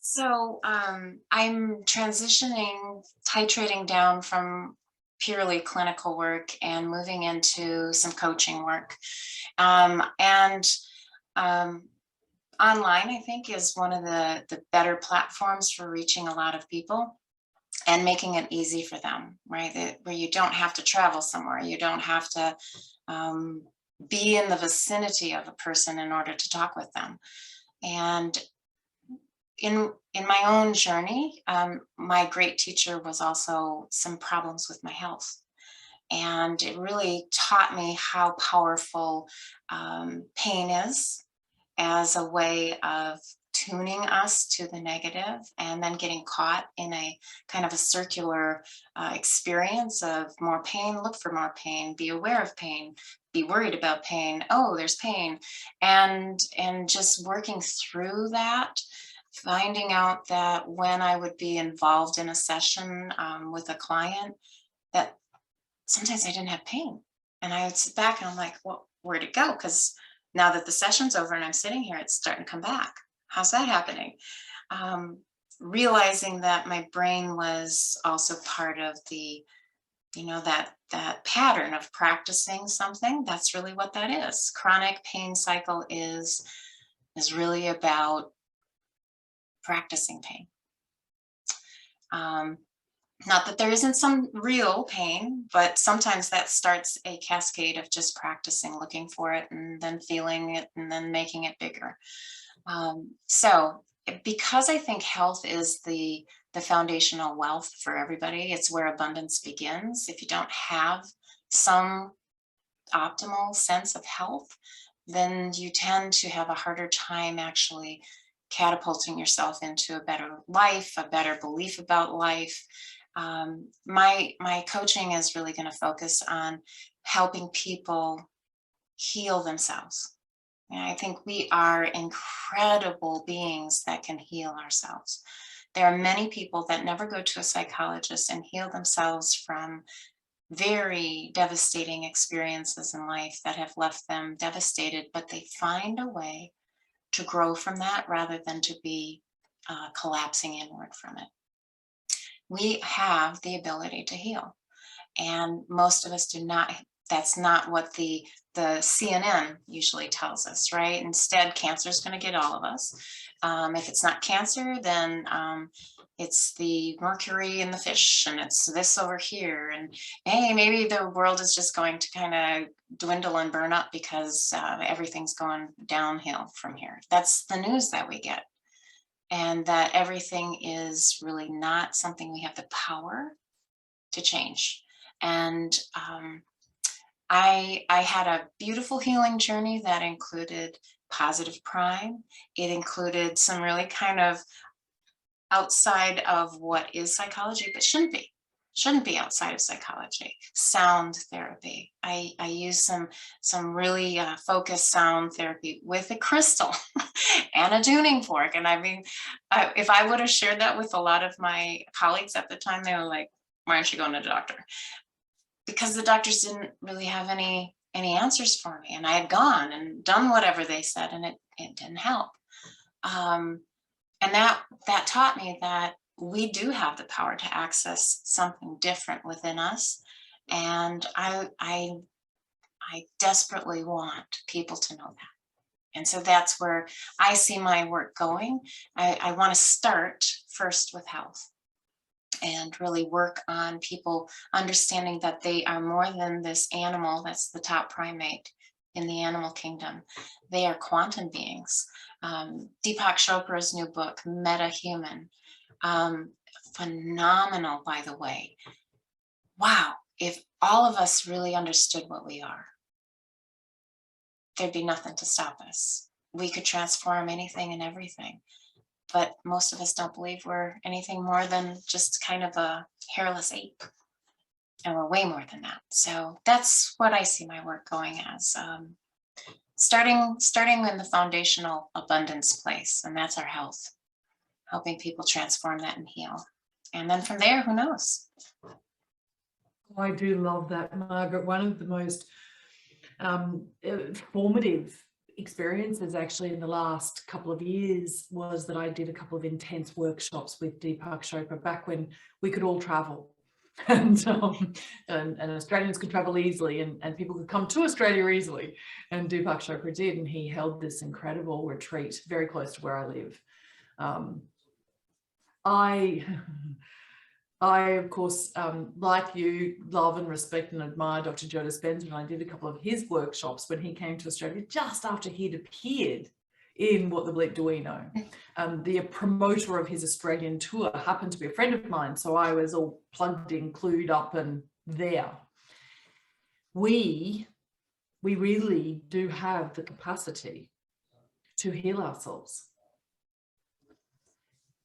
So I'm transitioning, titrating down from purely clinical work and moving into some coaching work. Online, I think, is one of the better platforms for reaching a lot of people and making it easy for them, right? Where you don't have to travel somewhere, you don't have to be in the vicinity of a person in order to talk with them. And in my own journey, my great teacher was also some problems with my health. And it really taught me how powerful pain is as a way of tuning us to the negative and then getting caught in a kind of a circular experience of more pain, look for more pain, be aware of pain, be worried about pain, oh, there's pain, and just working through that, finding out that when I would be involved in a session with a client, that sometimes I didn't have pain. And I would sit back and I'm like, well, where'd it go? Because now that the session's over and I'm sitting here, it's starting to come back. How's that happening? Realizing that my brain was also part of the, that pattern of practicing something. That's really what that is. Chronic pain cycle is really about practicing pain. Not that there isn't some real pain, but sometimes that starts a cascade of just practicing, looking for it, and then feeling it, and then making it bigger. So because I think health is the foundational wealth for everybody, it's where abundance begins. If you don't have some optimal sense of health, then you tend to have a harder time actually catapulting yourself into a better life, a better belief about life. My coaching is really going to focus on helping people heal themselves. And I think we are incredible beings that can heal ourselves. There are many people that never go to a psychologist and heal themselves from very devastating experiences in life that have left them devastated, but they find a way to grow from that rather than to be collapsing inward from it. We have the ability to heal, and most of us do not. That's not what the CNN usually tells us, right? Instead, cancer is going to get all of us. If it's not cancer, then it's the mercury in the fish, and it's this over here. And hey, maybe the world is just going to kind of dwindle and burn up because everything's going downhill from here. That's the news that we get. And that everything is really not something we have the power to change. And I had a beautiful healing journey that included positive prime. It included some really kind of outside of what is psychology, but shouldn't be outside of psychology. Sound therapy. I use some really focused sound therapy with a crystal and a tuning fork. And I mean, if I would have shared that with a lot of my colleagues at the time, they were like, why aren't you going to the doctor? Because the doctors didn't really have any answers for me. And I had gone and done whatever they said, and it didn't help. And that taught me that we do have the power to access something different within us. And I desperately want people to know that. And so that's where I see my work going. I want to start first with health and really work on people understanding that they are more than this animal that's the top primate in the animal kingdom. They are quantum beings. Deepak Chopra's new book, Meta Human, phenomenal, by the way. Wow, if all of us really understood what we are, there'd be nothing to stop us. We could transform anything and everything. But most of us don't believe we're anything more than just kind of a hairless ape. And we're way more than that. So that's what I see my work going as. Starting in the foundational abundance place, and that's our health. Helping people transform that and heal. And then from there, who knows? I do love that, Margaret. One of the most formative experiences actually in the last couple of years was that I did a couple of intense workshops with Deepak Chopra back when we could all travel. And Australians could travel easily, and people could come to Australia easily. And Deepak Chopra did, and he held this incredible retreat very close to where I live. I, of course, like you, love and respect and admire Dr. Joe Dispenza, and I did a couple of his workshops when he came to Australia just after he'd appeared in What the Bleep Do We Know. The promoter of his Australian tour happened to be a friend of mine, so I was all plugged in, clued up and there. We really do have the capacity to heal ourselves.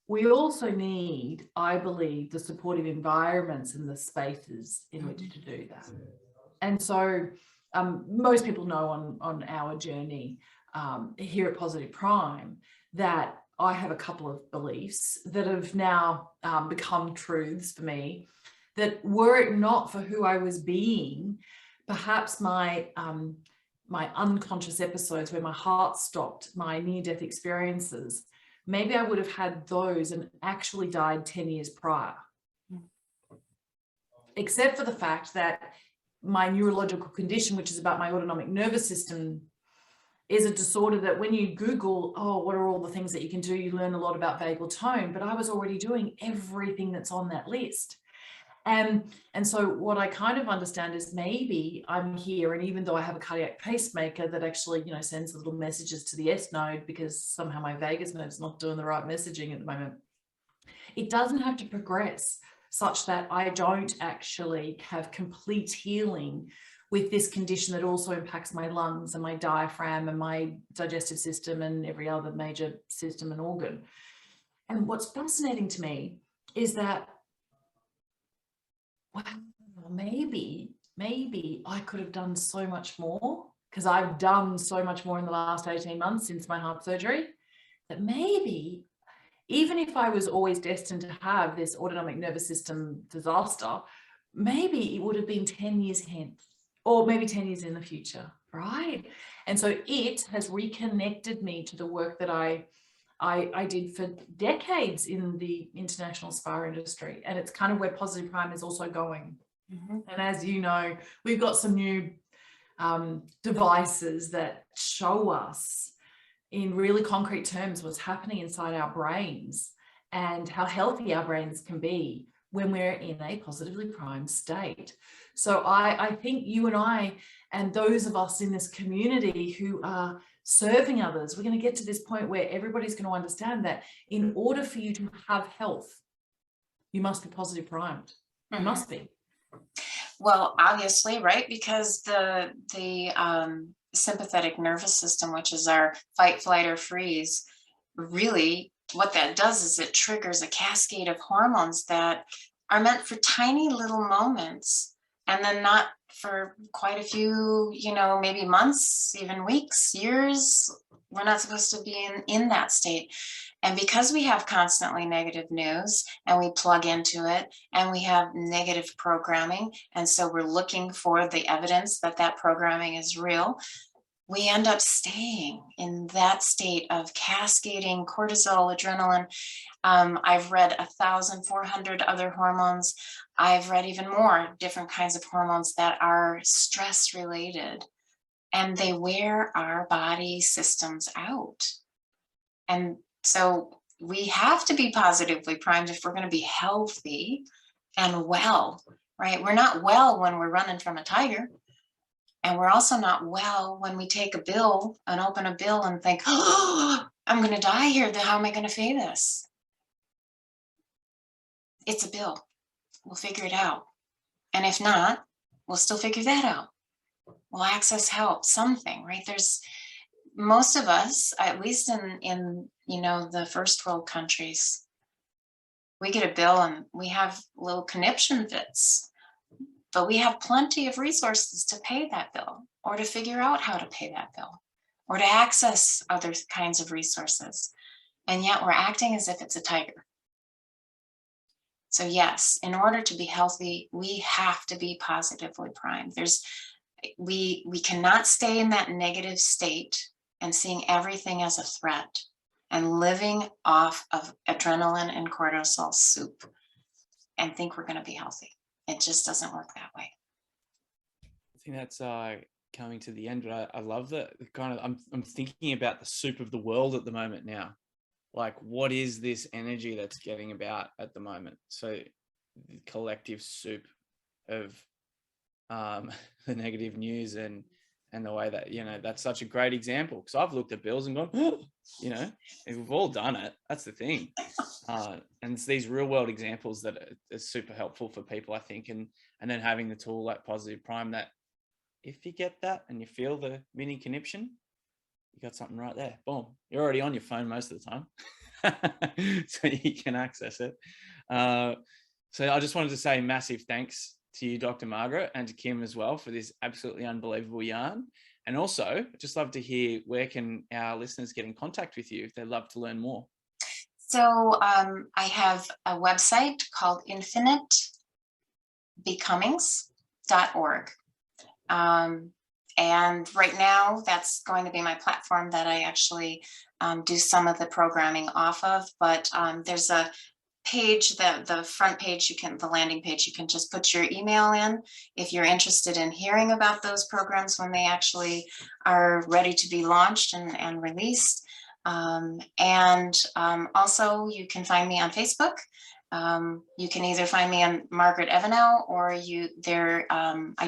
we also need, I believe, the supportive environments and the spaces in which to do that. And so most people know on our journey here at Positive Prime that I have a couple of beliefs that have now become truths for me, that were it not for who I was being, perhaps my unconscious episodes where my heart stopped, my near-death experiences, maybe I would have had those and actually died 10 years prior. Except for the fact that my neurological condition, which is about my autonomic nervous system, is a disorder that when you Google, oh, what are all the things that you can do, you learn a lot about vagal tone, but I was already doing everything that's on that list. And so what I kind of understand is maybe I'm here, and even though I have a cardiac pacemaker that actually, you know, sends little messages to the S node because somehow my vagus nerve's not doing the right messaging at the moment, it doesn't have to progress such that I don't actually have complete healing with this condition that also impacts my lungs and my diaphragm and my digestive system and every other major system and organ. And what's fascinating to me is that, wow, maybe I could have done so much more, because I've done so much more in the last 18 months since my heart surgery, that maybe even if I was always destined to have this autonomic nervous system disaster, maybe it would have been 10 years hence, or maybe 10 years in the future, right? And so it has reconnected me to the work that I did for decades in the international spa industry. And it's kind of where Positive Prime is also going. Mm-hmm. And as you know, we've got some new devices that show us in really concrete terms what's happening inside our brains and how healthy our brains can be when we're in a positively primed state. So I think you and I and those of us in this community who are serving others, we're going to get to this point where everybody's going to understand that in order for you to have health, you must be positive primed. You must be. Well, obviously, right? Because the sympathetic nervous system, which is our fight, flight, or freeze, really what that does is it triggers a cascade of hormones that are meant for tiny little moments, and then not for quite a few, maybe months, even weeks, years. We're not supposed to be in that state. And because we have constantly negative news and we plug into it and we have negative programming, and so we're looking for the evidence that that programming is real, we end up staying in that state of cascading cortisol, adrenaline. I've read 1,400 other hormones. I've read even more different kinds of hormones that are stress related, and they wear our body systems out. And so we have to be positively primed if we're going to be healthy and well, right? We're not well when we're running from a tiger. And we're also not well when we take a bill and open a bill and think, oh, I'm going to die here. How am I going to pay this? It's a bill. We'll figure it out. And if not, we'll still figure that out. We'll access help, something, right? There's most of us, at least in the first world countries, we get a bill and we have little conniption fits. But we have plenty of resources to pay that bill, or to figure out how to pay that bill, or to access other kinds of resources. And yet we're acting as if it's a tiger. So yes, in order to be healthy, we have to be positively primed. We cannot stay in that negative state and seeing everything as a threat and living off of adrenaline and cortisol soup and think we're going to be healthy. It just doesn't work that way. I think that's coming to the end, but I love that kind of, I'm thinking about the soup of the world at the moment now. Like, what is this energy that's getting about at the moment? So the collective soup of the negative news and the way that, that's such a great example, because I've looked at bills and gone, we've all done it. That's the thing. And it's these real world examples that are super helpful for people, I think. And then having the tool like Positive Prime, that if you get that and you feel the mini conniption, you got something right there. Boom. You're already on your phone most of the time. so you can access it. So I just wanted to say massive thanks to you, Dr. Margaret, and to Kim as well for this absolutely unbelievable yarn. And also, I'd just love to hear, where can our listeners get in contact with you if they'd love to learn more? So I have a website called infinitebecomings.org. And right now, that's going to be my platform that I actually do some of the programming off of. But there's a page, the front page, the landing page, you can just put your email in if you're interested in hearing about those programs when they actually are ready to be launched and released. Also, you can find me on Facebook. You can either find me on Margaret Evanow, or I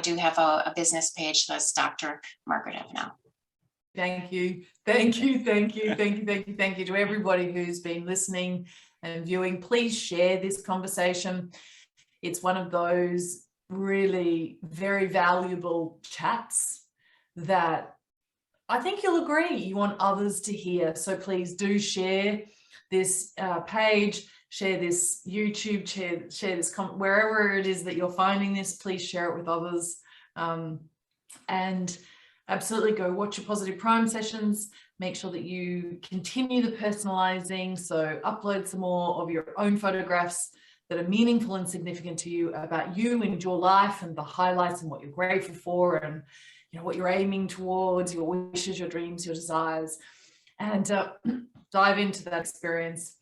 do have a business page that's Dr. Margaret Evanow. Thank you to everybody who's been listening and viewing. Please share this conversation. It's one of those really very valuable chats that I think you'll agree you want others to hear. So please do share this page, share this YouTube, share this wherever it is that you're finding this. Please share it with others, and absolutely go watch your Positive Prime sessions. Make sure that you continue the personalizing. So upload some more of your own photographs that are meaningful and significant to you, about you and your life, and the highlights and what you're grateful for, and what you're aiming towards, your wishes, your dreams, your desires, and dive into that experience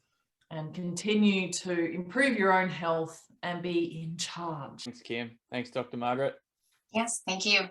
and continue to improve your own health and be in charge. Thanks, Kim. Thanks, Dr. Margaret. Yes, thank you.